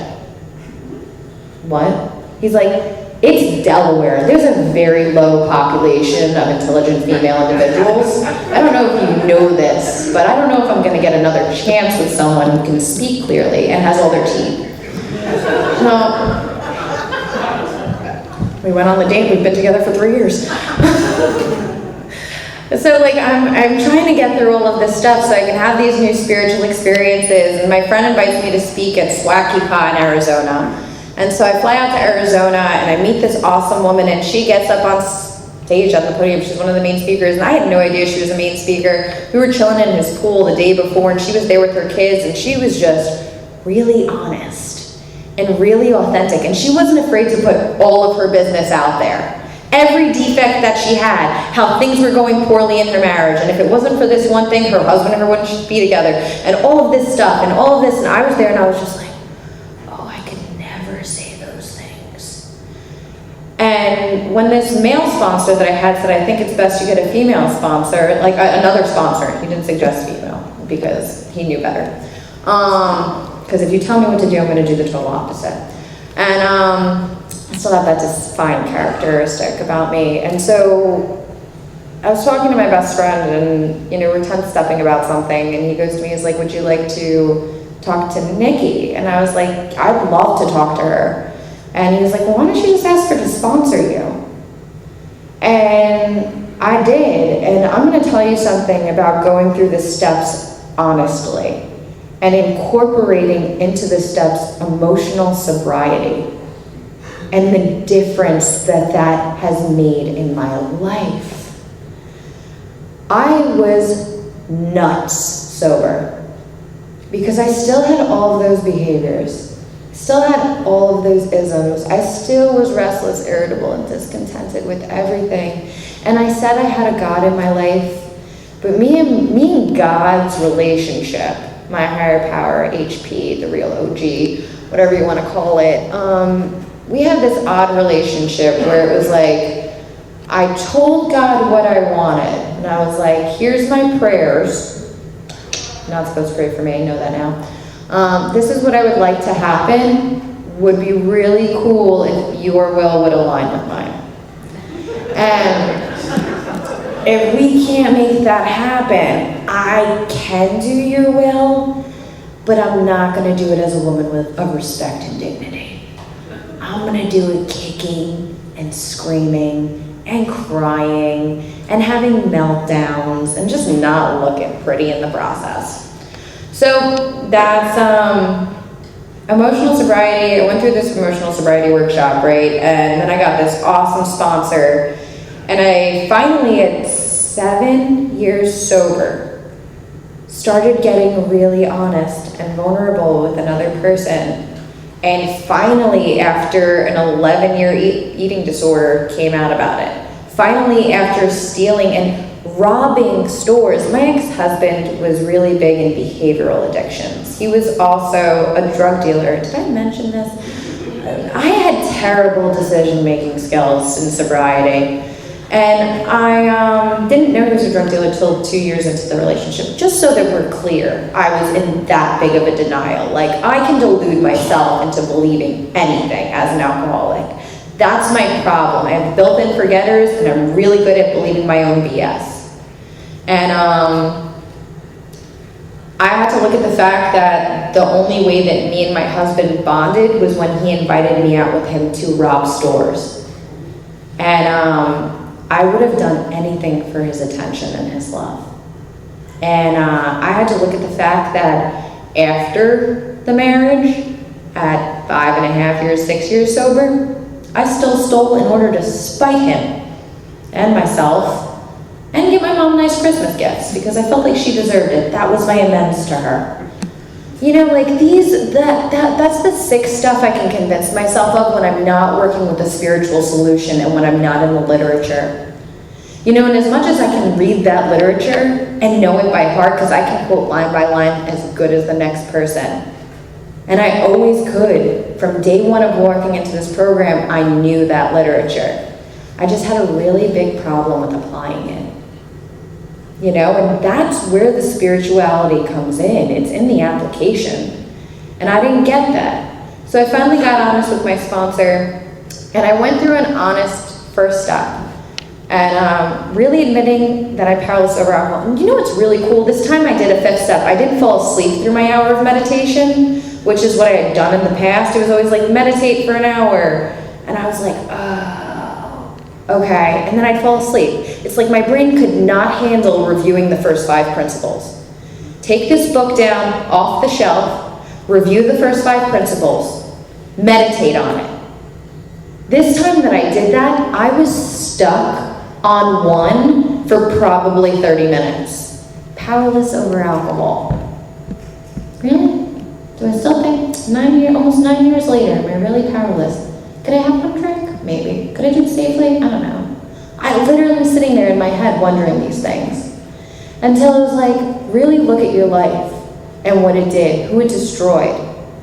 What? He's like, it's Delaware. There's a very low population of intelligent female individuals. I don't know if you know this, but I don't know if I'm going to get another chance with someone who can speak clearly and has all their teeth. No. We went on the date. We've been together for 3 years. So like I'm trying to get through all of this stuff so I can have these new spiritual experiences. And my friend invites me to speak at SWACCY in Arizona. And so I fly out to Arizona, and I meet this awesome woman, and she gets up on stage on the podium. She's one of the main speakers, and I had no idea she was a main speaker. We were chilling in his pool the day before, and she was there with her kids, and she was just really honest and really authentic, and she wasn't afraid to put all of her business out there. Every defect that she had, how things were going poorly in her marriage, and if it wasn't for this one thing, her husband and her wouldn't be together, and all of this stuff, and all of this, and I was there, and I was just like, and when this male sponsor that I had said, I think it's best you get a female sponsor, like another sponsor, he didn't suggest female because he knew better. Because if you tell me what to do, I'm going to do the total opposite. And I still have that defined characteristic about me. And so I was talking to my best friend, and you know, we're 10-stepping about something, and he goes to me, he's like, would you like to talk to Nikki? And I was like, I'd love to talk to her. And he was like, well, why don't you just ask her to sponsor you? And I did. And I'm going to tell you something about going through the steps honestly and incorporating into the steps emotional sobriety and the difference that that has made in my life. I was nuts sober because I still had all of those behaviors. Still had all of those isms. I still was restless, irritable, and discontented with everything. And I said I had a God in my life, but me and God's relationship, my higher power, HP, the real OG, whatever you want to call it, we had this odd relationship where it was like, I told God what I wanted, and I was like, here's my prayers. You're not supposed to pray for me, I know that now. This is what I would like to happen. Would be really cool if your will would align with mine. And if we can't make that happen, I can do your will, but I'm not going to do it as a woman of respect and dignity. I'm going to do it kicking and screaming and crying and having meltdowns and just not looking pretty in the process. So that's emotional sobriety. I went through this emotional sobriety workshop, right? And then I got this awesome sponsor. And I finally, at 7 years sober, started getting really honest and vulnerable with another person. And finally, after an 11-year eating disorder came out about it, finally after stealing and robbing stores, my ex-husband was really big in behavioral addictions. He was also a drug dealer. Did I mention this? I had terrible decision-making skills in sobriety. And I didn't know he was a drug dealer until 2 years into the relationship. Just so that we're clear, I was in that big of a denial. Like, I can delude myself into believing anything as an alcoholic. That's my problem. I have built-in forgetters, and I'm really good at believing my own BS. And I had to look at the fact that the only way that me and my husband bonded was when he invited me out with him to rob stores. And I would have done anything for his attention and his love. And I had to look at the fact that after the marriage, at 5.5 years, 6 years sober, I still stole in order to spite him and myself and give my mom nice Christmas gifts because I felt like she deserved it. That was my amends to her. You know, like that's the sick stuff I can convince myself of when I'm not working with a spiritual solution and when I'm not in the literature. You know, and as much as I can read that literature and know it by heart, because I can quote line by line as good as the next person. And I always could. From day one of walking into this program, I knew that literature. I just had a really big problem with applying it. You know, and that's where the spirituality comes in. It's in the application. And I didn't get that. So I finally got honest with my sponsor, and I went through an honest first step. And really admitting that I'm powerless over alcohol. And you know what's really cool? This time I did a fifth step. I didn't fall asleep through my hour of meditation, which is what I had done in the past. It was always like, meditate for an hour. And I was like, oh, okay. And then I'd fall asleep. It's like my brain could not handle reviewing the first 5 principles. Take this book down off the shelf, review the first 5 principles, meditate on it. This time that I did that, I was stuck on one for probably 30 minutes. Powerless over alcohol. Really? Do I still think almost 9 years later, am I really powerless? Could I have one drink? Maybe. Could I do it safely? I don't know. I literally was sitting there in my head wondering these things. Until it was like, really look at your life and what it did, who it destroyed,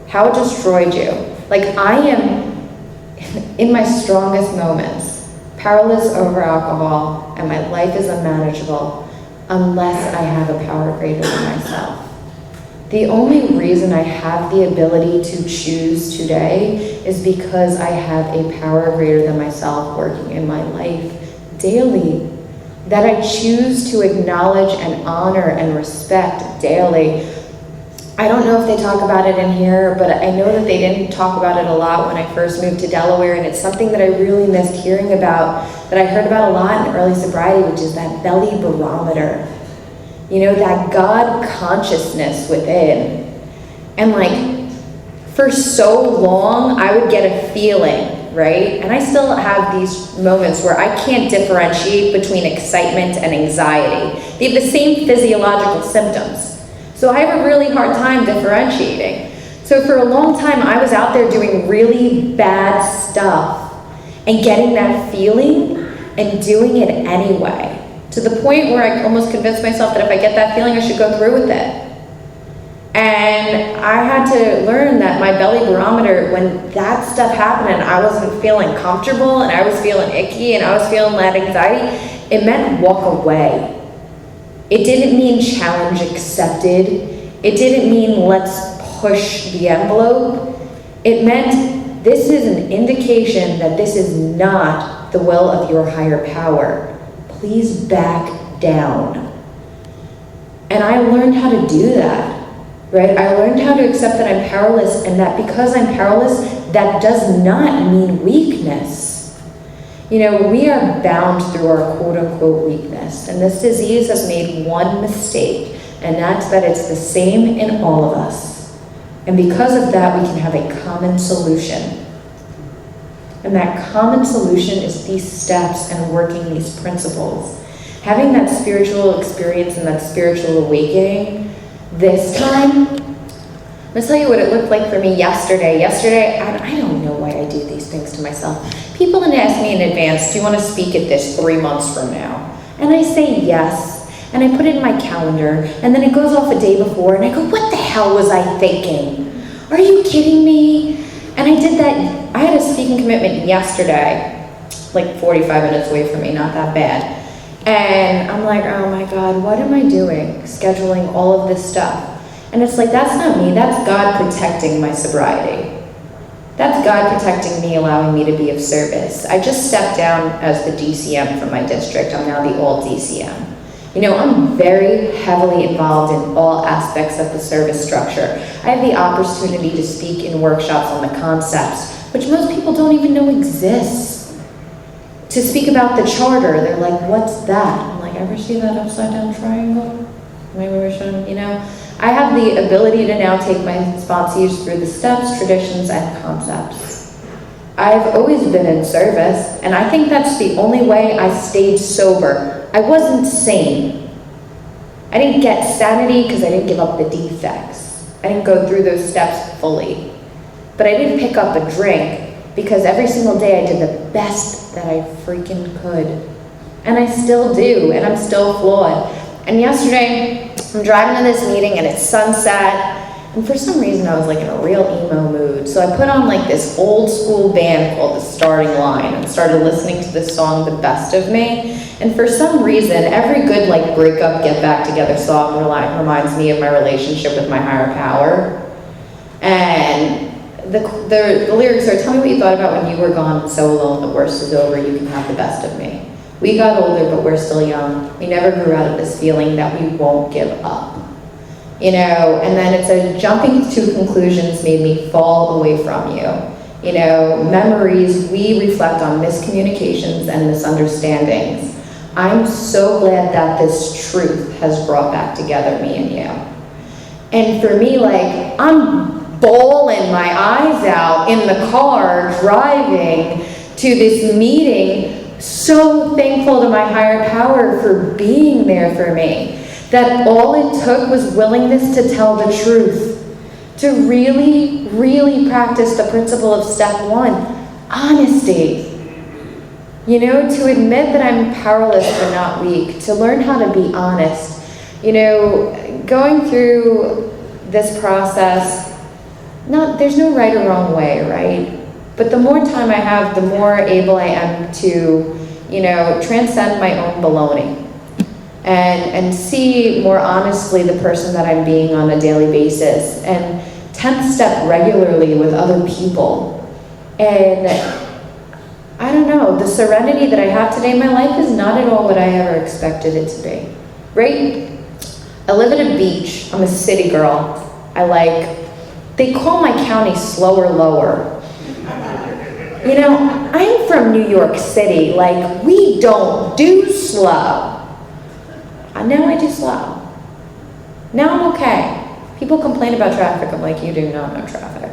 how it destroyed you. Like, I am in my strongest moments, powerless over alcohol, and my life is unmanageable unless I have a power greater than myself. The only reason I have the ability to choose today is because I have a power greater than myself working in my life daily, that I choose to acknowledge and honor and respect daily. I don't know if they talk about it in here, but I know that they didn't talk about it a lot when I first moved to Delaware, and it's something that I really missed hearing about, that I heard about a lot in early sobriety, which is that belly barometer. You know, that God consciousness within. And like, for so long, I would get a feeling, right? And I still have these moments where I can't differentiate between excitement and anxiety. They have the same physiological symptoms. So I have a really hard time differentiating. So for a long time, I was out there doing really bad stuff and getting that feeling and doing it anyway. To the point where I almost convinced myself that if I get that feeling, I should go through with it. And I had to learn that my belly barometer, when that stuff happened and I wasn't feeling comfortable and I was feeling icky and I was feeling that anxiety, it meant walk away. It didn't mean challenge accepted. It didn't mean let's push the envelope. It meant this is an indication that this is not the will of your higher power. Please back down. And I learned how to do that, right? I learned how to accept that I'm powerless, and that because I'm powerless, that does not mean weakness. You know, we are bound through our quote-unquote weakness, and this disease has made one mistake, and that's that it's the same in all of us. And because of that, we can have a common solution. And that common solution is these steps and working these principles. Having that spiritual experience and that spiritual awakening, this time, gonna tell you what it looked like for me yesterday. Yesterday, I don't know why I do these things to myself. People didn't ask me in advance, do you want to speak at this 3 months from now? And I say yes, and I put it in my calendar, and then it goes off a day before, and I go, what the hell was I thinking? Are you kidding me? And I did that. I had a speaking commitment yesterday, like 45 minutes away from me, not that bad. And I'm like, oh my God, what am I doing? Scheduling all of this stuff. And it's like, that's not me, that's God protecting my sobriety. That's God protecting me, allowing me to be of service. I just stepped down as the DCM for my district. I'm now the alt DCM. You know, I'm very heavily involved in all aspects of the service structure. I have the opportunity to speak in workshops on the concepts, which most people don't even know exists. To speak about the charter, they're like, what's that? I'm like, ever see that upside down triangle? Maybe we should, you know. I have the ability to now take my sponsees through the steps, traditions, and concepts. I've always been in service, and I think that's the only way I stayed sober. I wasn't sane. I didn't get sanity because I didn't give up the defects. I didn't go through those steps fully. But I did pick up a drink because every single day I did the best that I freaking could. And I still do, and I'm still flawed. And yesterday, I'm driving to this meeting and it's sunset, and for some reason I was like in a real emo mood. So I put on like this old school band called The Starting Line and started listening to this song, The Best of Me. And for some reason, every good like breakup, get back together song reminds me of my relationship with my higher power. And the lyrics are, tell me what you thought about when you were gone and so alone, the worst is over, you can have the best of me. We got older, but we're still young. We never grew out of this feeling that we won't give up. You know, and then it's a jumping to conclusions made me fall away from you. You know, memories, we reflect on miscommunications and misunderstandings. I'm so glad that this truth has brought back together me and you. And for me, like, I'm bawling my eyes out in the car driving to this meeting, so thankful to my higher power for being there for me. That all it took was willingness to tell the truth. To really, really practice the principle of step 1, honesty. You know, to admit that I'm powerless but not weak. To learn how to be honest. You know, going through this process, there's no right or wrong way, right? But the more time I have, the more able I am to, you know, transcend my own baloney and see more honestly the person that I'm being on a daily basis, and 10th step regularly with other people. And I don't know, the serenity that I have today in my life is not at all what I ever expected it to be, right? I live at a beach. I'm a city girl. They call my county slower lower. You know, I'm from New York City. Like, we don't do slow. Now I do slow. Now I'm okay. People complain about traffic. I'm like, you do not know traffic.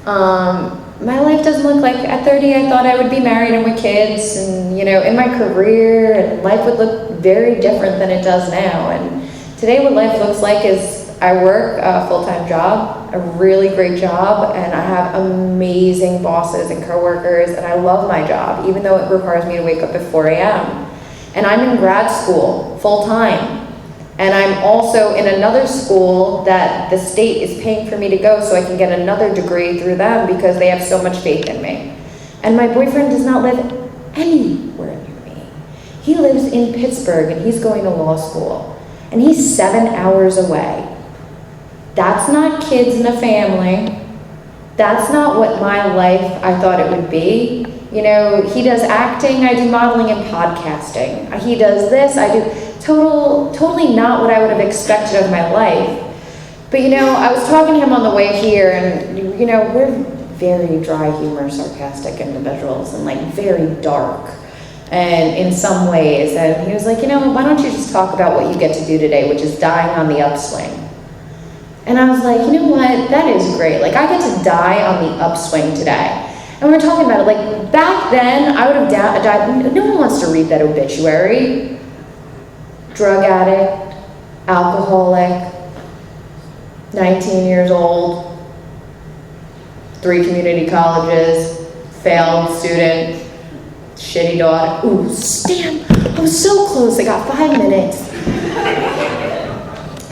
My life doesn't look like, at 30 I thought I would be married and with kids, and you know, in my career, and life would look very different than it does now. And today what life looks like is I work a full-time job, a really great job, and I have amazing bosses and coworkers, and I love my job, even though it requires me to wake up at 4 a.m. And I'm in grad school, full-time. And I'm also in another school that the state is paying for me to go so I can get another degree through them because they have so much faith in me. And my boyfriend does not live anywhere near me. He lives in Pittsburgh and he's going to law school. And he's 7 hours away. That's not kids and a family. That's not what my life I thought it would be. You know, he does acting, I do modeling and podcasting. He does this, I do totally not what I would have expected of my life. But you know, I was talking to him on the way here, and you know, we're very dry humor, sarcastic individuals, and like very dark, and in some ways. And he was like, you know, why don't you just talk about what you get to do today, which is dying on the upswing. And I was like, you know what, that is great. Like, I get to die on the upswing today. And we were talking about it, like, back then, I would have died. No one wants to read that obituary. Drug addict, alcoholic, 19 years old, 3 community colleges, failed student, shitty daughter. Ooh, Stan, I was so close. I got 5 minutes.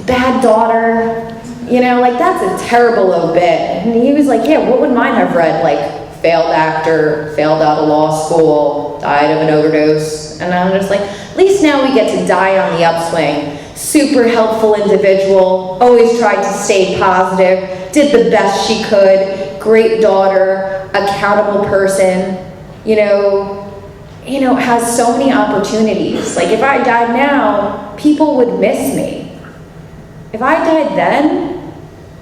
Bad daughter. You know, like, that's a terrible obit. And he was like, yeah, what would mine have read? Like, failed actor, failed out of law school, died of an overdose. And I'm just like, at least now we get to die on the upswing. Super helpful individual, always tried to stay positive, did the best she could, great daughter, accountable person, you know, has so many opportunities. Like, if I died now, people would miss me. If I died then,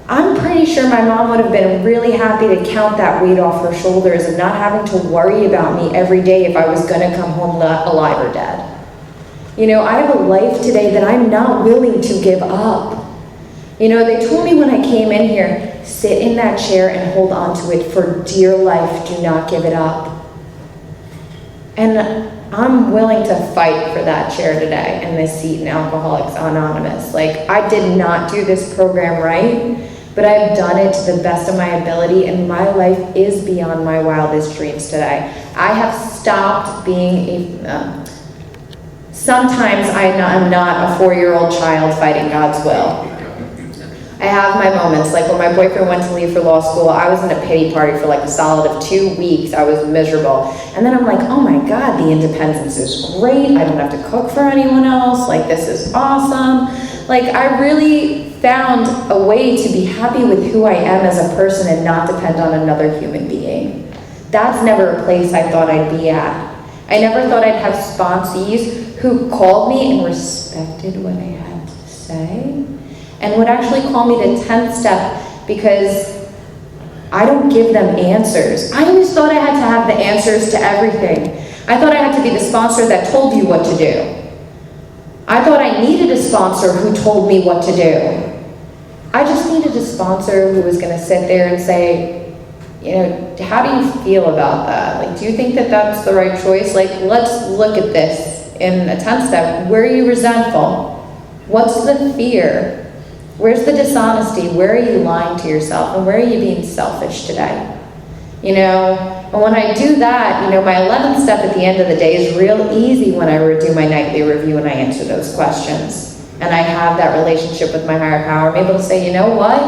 I'm pretty sure my mom would have been really happy to count that weight off her shoulders and not having to worry about me every day if I was gonna come home alive or dead. You know, I have a life today that I'm not willing to give up. You know, they told me when I came in here, sit in that chair and hold on to it for dear life, do not give it up. And I'm willing to fight for that chair today and this seat in Alcoholics Anonymous. Like, I did not do this program right, but I've done it to the best of my ability, and my life is beyond my wildest dreams today. I have stopped being sometimes I'm not a 4-year-old child fighting God's will. I have my moments, like when my boyfriend went to leave for law school, I was in a pity party for like a solid of 2 weeks. I was miserable. And then I'm like, oh my God, the independence is great. I don't have to cook for anyone else. Like, this is awesome. Like, I really found a way to be happy with who I am as a person and not depend on another human being. That's never a place I thought I'd be at. I never thought I'd have sponsees who called me and respected what I had to say, and would actually call me to 10th step because I don't give them answers. I always thought I had to have the answers to everything. I thought I had to be the sponsor that told you what to do. I thought I needed a sponsor who told me what to do. I just needed a sponsor who was gonna sit there and say, you know, how do you feel about that? Like, do you think that that's the right choice? Like, let's look at this in a 10th step. Where are you resentful? What's the fear? Where's the dishonesty? Where are you lying to yourself? And where are you being selfish today? You know, and when I do that, you know, my 11th step at the end of the day is real easy when I do my nightly review and I answer those questions. And I have that relationship with my higher power. I'm able to say, you know what?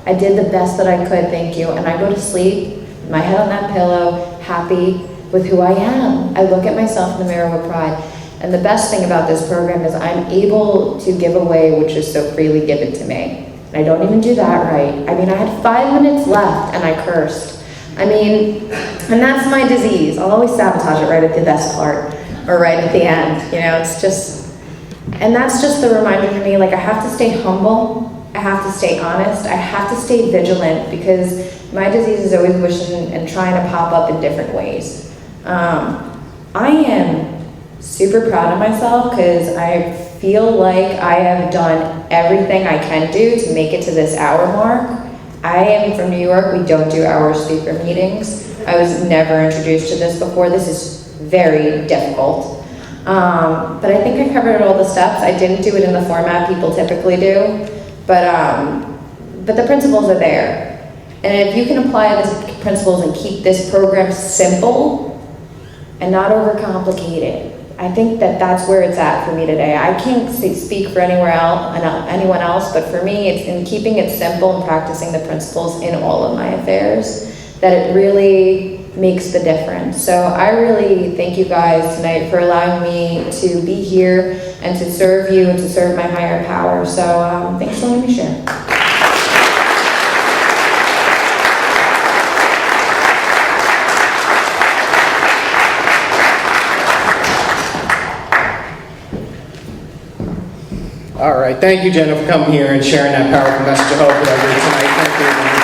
I did the best that I could, thank you. And I go to sleep, my head on that pillow, happy with who I am. I look at myself in the mirror with pride. And the best thing about this program is I'm able to give away which is so freely given to me. And I don't even do that right. I mean, I had 5 minutes left and I cursed. I mean, and that's my disease. I'll always sabotage it right at the best part or right at the end. You know, it's just, and that's just the reminder to me, like, I have to stay humble. I have to stay honest. I have to stay vigilant because my disease is always wishing and trying to pop up in different ways. I am super proud of myself because I feel like I have done everything I can do to make it to this hour mark. I am from New York. We don't do hour speaker meetings. I was never introduced to this before. This is very difficult. But I think I covered all the steps. I didn't do it in the format people typically do, but the principles are there. And if you can apply these principles and keep this program simple and not overcomplicated, I think that that's where it's at for me today. I can't speak for anyone else, but for me, it's in keeping it simple and practicing the principles in all of my affairs that it really makes the difference. So I really thank you guys tonight for allowing me to be here and to serve you and to serve my higher power. So thanks for letting me share. All right, thank you, Jenna, for coming here and sharing that powerful message of hope with everyone tonight. Thank you, everyone.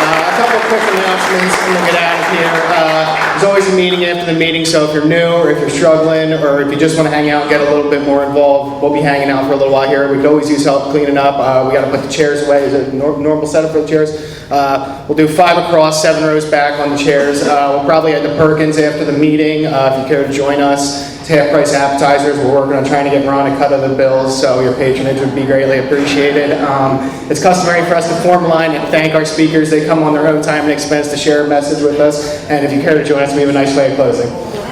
A couple of quick announcements and we'll get out of here. There's always a meeting after the meeting, so if you're new or if you're struggling or if you just want to hang out and get a little bit more involved, we'll be hanging out for a little while here. We could always use help cleaning up. We got to put the chairs away. Is it a normal setup for the chairs? We'll do 5 across, 7 rows back on the chairs. We'll probably head to Perkins after the meeting. If you care to join us, it's half-price appetizers. We're working on trying to get Ron a cut of the bills, so your patronage would be greatly appreciated. It's customary for us to form a line and thank our speakers. They come on their own time and expense to share a message with us. And if you care to join us, we have a nice way of closing.